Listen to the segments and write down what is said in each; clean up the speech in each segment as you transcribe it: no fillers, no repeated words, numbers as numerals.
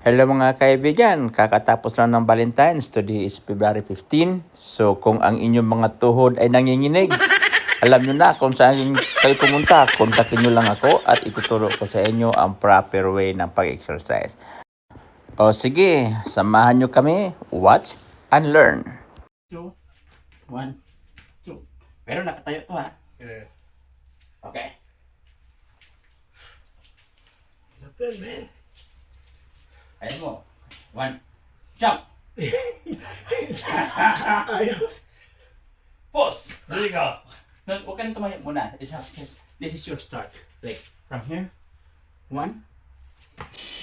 Hello mga kaibigan, kakatapos lang ng Valentine's. Today is February 15. So kung ang inyong mga tuhod ay nanginginig, alam nyo na kung saan kayo pumunta. Kontakin nyo lang ako at ituturo ko sa inyo ang proper way ng pag-exercise. O sige, samahan nyo kami. Watch and learn. 2, 1, 2. Pero nakatayo to ha. Okay. Lapel, man. Ayan mo. 1, jump. Ayaw. Pause. There you go. No, huwag ka na tumayo muna. This is your start. Like, from here. 1.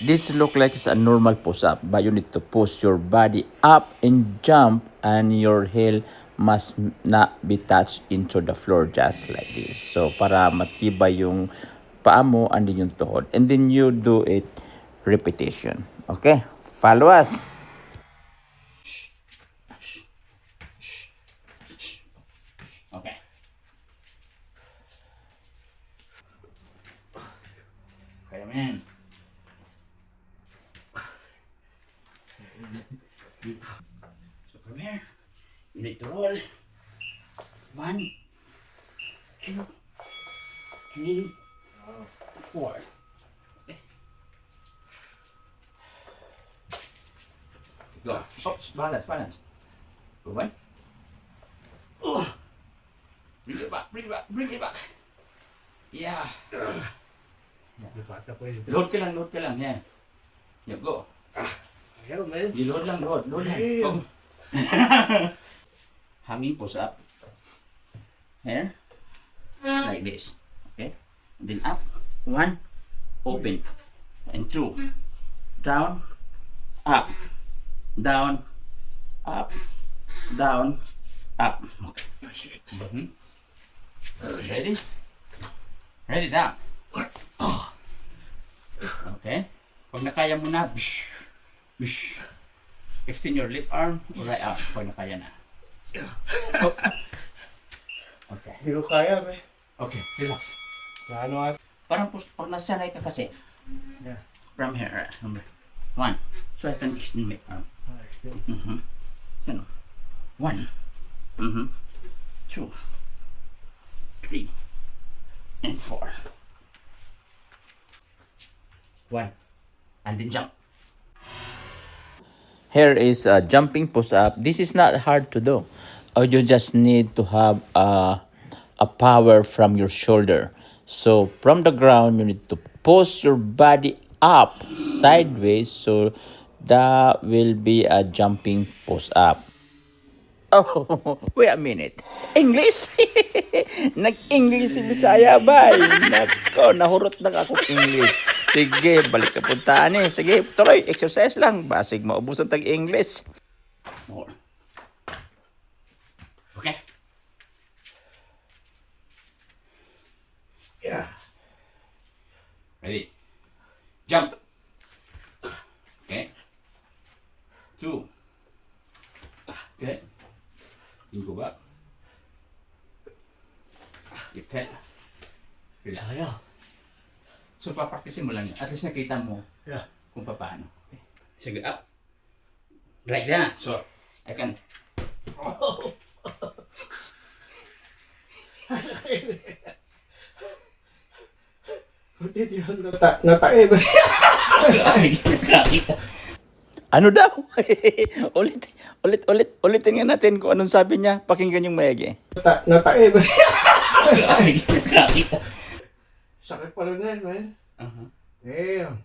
This look like it's a normal push-up, but you need to push your body up and jump, and your heel must not be touched into the floor just like this. So, para matibay yung paa mo and then yung tuhod. And then you do it repetition. Okay? Follow us. Okay. Kaya man. So from here, you need to roll. 1, 2, 3, 4. Okay. Go. Oops, balance. Go one. Bring it back. Yeah. Bata po yun. Load ka lang. Yan. Yeah, go. Ayaw, man. Load lang. Damn. Go. Hanging push up. Here. Like this. Okay. And then up. 1. Open. And 2. Down. Up. Down. Up. Down. Up. Okay. Ready? Ready down. Okay. Pag nakaya mo na, extend your left arm or right arm pag nakaya na. Oh. Okay. Hindi ko kaya, man. Okay, relax. Paano nga? Parang pag nasanay ka kasi. Yeah. From here, number 1. So I can extend my arm. Extend. Yan o. 1. 2. 3. And 4. 1. And then jump. Here is a jumping push-up. This is not hard to do. You just need to have a power from your shoulder. So from the ground, you need to push your body up sideways. So that will be a jumping push-up. Oh, wait a minute. English? Nag-English si Bisaya ba? Nako, nahurot na ako English. Sige, balik ka puntaan eh. Sige, tuloy, exercise lang. Basig maubusan tag-English. More. Okay. Yeah. Ready? Jump. Okay. 2. Okay. Go back. Okay. Relax. Ayaw. So, papracticein mo lang yan. At least nakita mo Yeah. kung paano. Okay. Sige, up. Like that. So, I can... Buti di yun natae ba? Ano daw? Ulitin nga natin kung anong sabi niya. Pakinggan yung maigi. Natae ba? Sakit pa rin yan, man. Uh-huh. Damn.